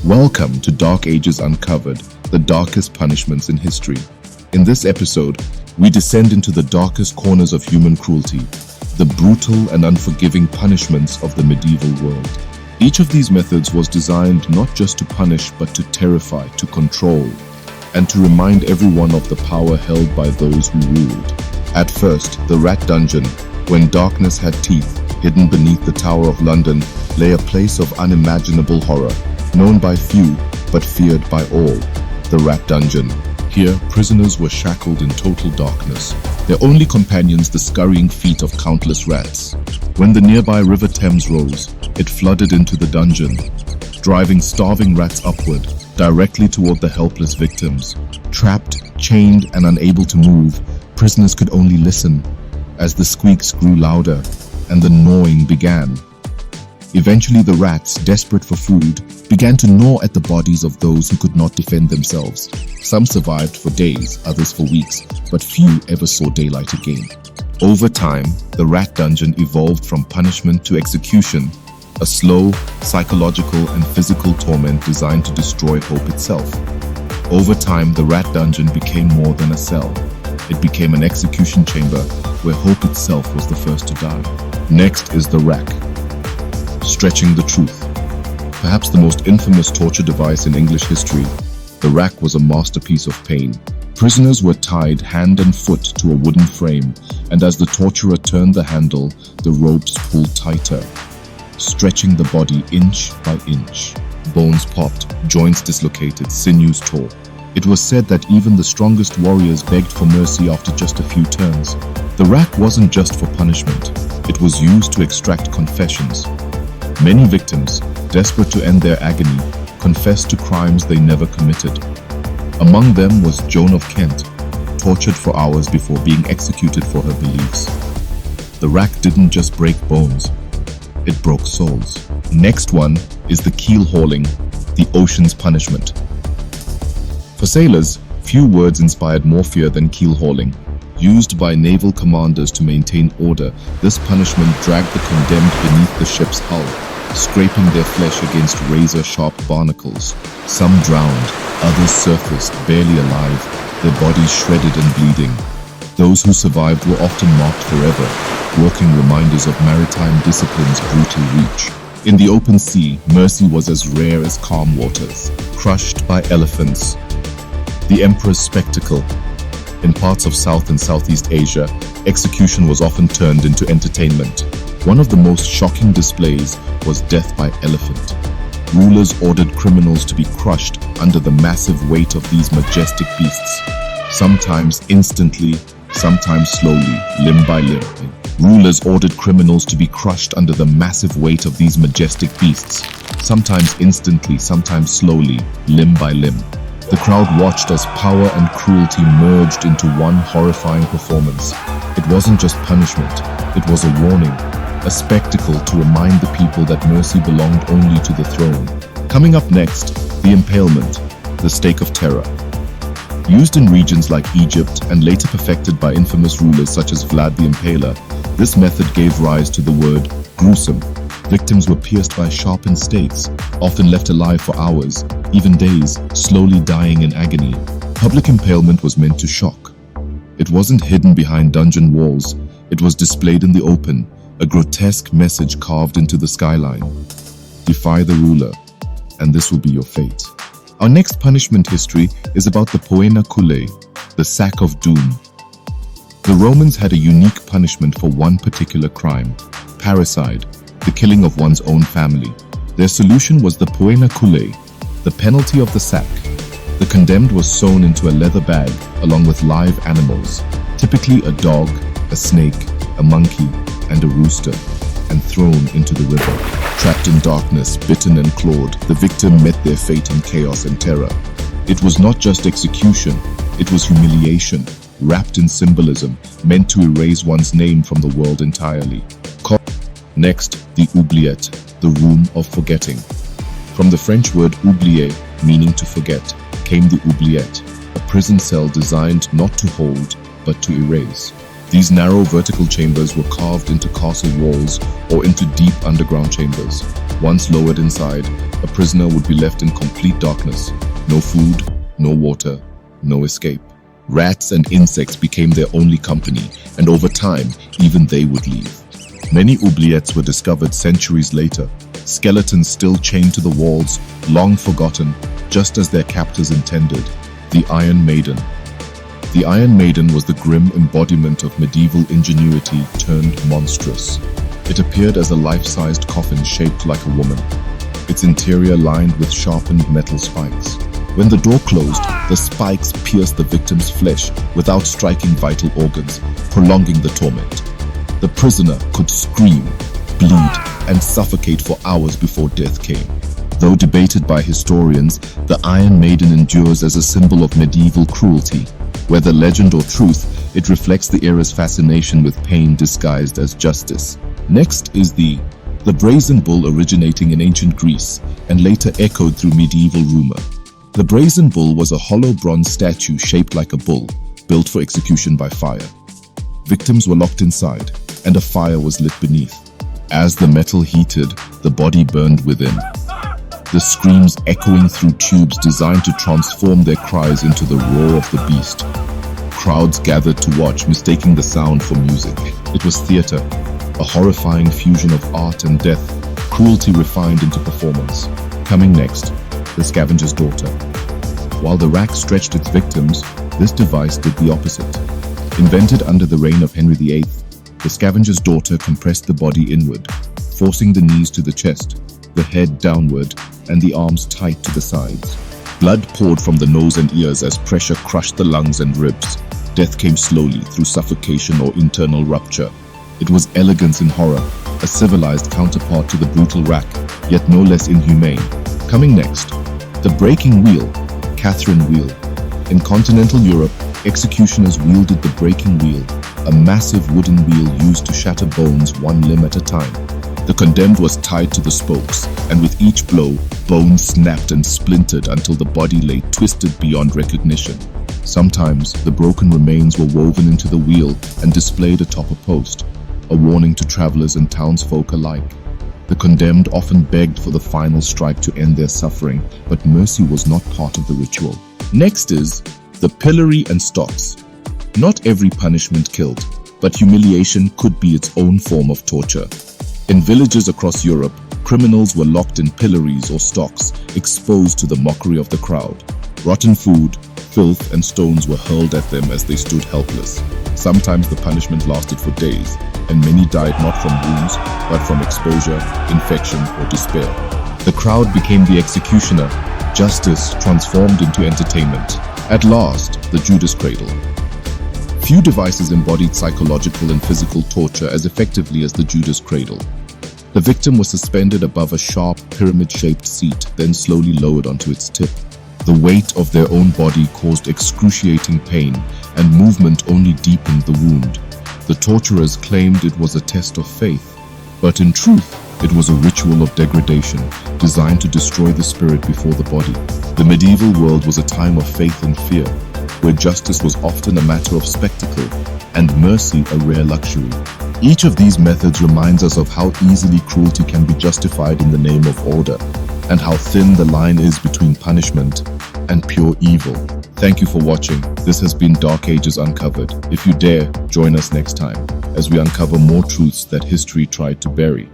Welcome to Dark Ages Uncovered, the darkest punishments in history. In this episode, we descend into the darkest corners of human cruelty, the brutal and unforgiving punishments of the medieval world. Each of these methods was designed not just to punish, but to terrify, to control, and to remind everyone of the power held by those who ruled. At first, the Rat Dungeon, when darkness had teeth, hidden beneath the Tower of London, lay a place of unimaginable horror, known by few, but feared by all, the Rat Dungeon. Here, prisoners were shackled in total darkness, their only companions the scurrying feet of countless rats. When the nearby River Thames rose, it flooded into the dungeon, driving starving rats upward, directly toward the helpless victims. Trapped, chained, and unable to move, prisoners could only listen as the squeaks grew louder and the gnawing began. Eventually, the rats, desperate for food, began to gnaw at the bodies of those who could not defend themselves. Some survived for days, others for weeks, but few ever saw daylight again. Over time, the Rat Dungeon evolved from punishment to execution, a slow, psychological, and physical torment designed to destroy hope itself. Over time, the Rat Dungeon became more than a cell. It became an execution chamber where hope itself was the first to die. Next is the rack. Stretching the truth. Perhaps the most infamous torture device in English history, the rack was a masterpiece of pain. Prisoners were tied hand and foot to a wooden frame, and as the torturer turned the handle, the ropes pulled tighter, stretching the body inch by inch. Bones popped, joints dislocated, sinews tore. It was said that even the strongest warriors begged for mercy after just a few turns. The rack wasn't just for punishment. It was used to extract confessions. Many victims, desperate to end their agony, confessed to crimes they never committed. Among them was Joan of Kent, tortured for hours before being executed for her beliefs. The rack didn't just break bones, it broke souls. Next one is the Keelhauling, the ocean's punishment. For sailors, few words inspired more fear than keelhauling. Used by naval commanders to maintain order, this punishment dragged the condemned beneath the ship's hull, scraping their flesh against razor-sharp barnacles. Some drowned, others surfaced, barely alive, their bodies shredded and bleeding. Those who survived were often marked forever, walking reminders of maritime discipline's brutal reach. In the open sea, mercy was as rare as calm waters. Crushed by elephants. The Emperor's spectacle. In parts of South and Southeast Asia, execution was often turned into entertainment. One of the most shocking displays was death by elephant. Rulers ordered criminals to be crushed under the massive weight of these majestic beasts, sometimes instantly, sometimes slowly, limb by limb. Rulers ordered criminals to be crushed under the massive weight of these majestic beasts, sometimes instantly, sometimes slowly, limb by limb. The crowd watched as power and cruelty merged into one horrifying performance. It wasn't just punishment, it was a warning, a spectacle to remind the people that mercy belonged only to the throne. Coming up next, the Impalement, the stake of terror. Used in regions like Egypt and later perfected by infamous rulers such as Vlad the Impaler, this method gave rise to the word gruesome. Victims were pierced by sharpened stakes, often left alive for hours, even days, slowly dying in agony. Public impalement was meant to shock. It wasn't hidden behind dungeon walls, it was displayed in the open, a grotesque message carved into the skyline. Defy the ruler, and this will be your fate. Our next punishment history is about the Poena Cullei, the sack of doom. The Romans had a unique punishment for one particular crime, parricide, the killing of one's own family. Their solution was the Poena Cullei, the penalty of the sack. The condemned was sewn into a leather bag along with live animals, typically a dog, a snake, a monkey, and a rooster, and thrown into the river. Trapped in darkness, bitten and clawed, the victim met their fate in chaos and terror. It was not just execution, it was humiliation, wrapped in symbolism, meant to erase one's name from the world entirely. Next, the Oubliette, the room of forgetting. From the French word oublier, meaning to forget, came the Oubliette, a prison cell designed not to hold, but to erase. These narrow vertical chambers were carved into castle walls or into deep underground chambers. Once lowered inside, a prisoner would be left in complete darkness. No food, no water, no escape. Rats and insects became their only company, and over time, even they would leave. Many oubliettes were discovered centuries later, skeletons still chained to the walls, long forgotten, just as their captors intended. The Iron Maiden. The Iron Maiden was the grim embodiment of medieval ingenuity turned monstrous. It appeared as a life-sized coffin shaped like a woman, its interior lined with sharpened metal spikes. When the door closed, the spikes pierced the victim's flesh without striking vital organs, prolonging the torment. The prisoner could scream, bleed, and suffocate for hours before death came. Though debated by historians, the Iron Maiden endures as a symbol of medieval cruelty. Whether legend or truth, it reflects the era's fascination with pain disguised as justice. Next is the brazen bull, originating in ancient Greece and later echoed through medieval rumor. The brazen bull was a hollow bronze statue shaped like a bull, built for execution by fire. Victims were locked inside, and a fire was lit beneath. As the metal heated, the body burned within, the screams echoing through tubes designed to transform their cries into the roar of the beast. Crowds gathered to watch, mistaking the sound for music. It was theater, a horrifying fusion of art and death, cruelty refined into performance. Coming next, the scavenger's daughter. While the rack stretched its victims, this device did the opposite. Invented under the reign of Henry VIII, the scavenger's daughter compressed the body inward, forcing the knees to the chest, the head downward, and the arms tight to the sides. Blood poured from the nose and ears as pressure crushed the lungs and ribs. Death came slowly through suffocation or internal rupture. It was elegance in horror, a civilized counterpart to the brutal rack, yet no less inhumane. Coming next, the breaking wheel, Catherine wheel. In continental Europe, executioners wielded the breaking wheel, a massive wooden wheel used to shatter bones one limb at a time. The condemned was tied to the spokes, and with each blow, bones snapped and splintered until the body lay twisted beyond recognition. Sometimes, the broken remains were woven into the wheel and displayed atop a post, a warning to travelers and townsfolk alike. The condemned often begged for the final strike to end their suffering, but mercy was not part of the ritual. Next is the pillory and stocks. Not every punishment killed, but humiliation could be its own form of torture. In villages across Europe, criminals were locked in pillories or stocks, exposed to the mockery of the crowd. Rotten food, filth, and stones were hurled at them as they stood helpless. Sometimes the punishment lasted for days, and many died not from wounds, but from exposure, infection, or despair. The crowd became the executioner, justice transformed into entertainment. At last, the Judas cradle. Few devices embodied psychological and physical torture as effectively as the Judas cradle. The victim was suspended above a sharp, pyramid-shaped seat, then slowly lowered onto its tip. The weight of their own body caused excruciating pain, and movement only deepened the wound. The torturers claimed it was a test of faith, but in truth, it was a ritual of degradation, designed to destroy the spirit before the body. The medieval world was a time of faith and fear, where justice was often a matter of spectacle, and mercy a rare luxury. Each of these methods reminds us of how easily cruelty can be justified in the name of order, and how thin the line is between punishment and pure evil. Thank you for watching. This has been Dark Ages Uncovered. If you dare, join us next time as we uncover more truths that history tried to bury.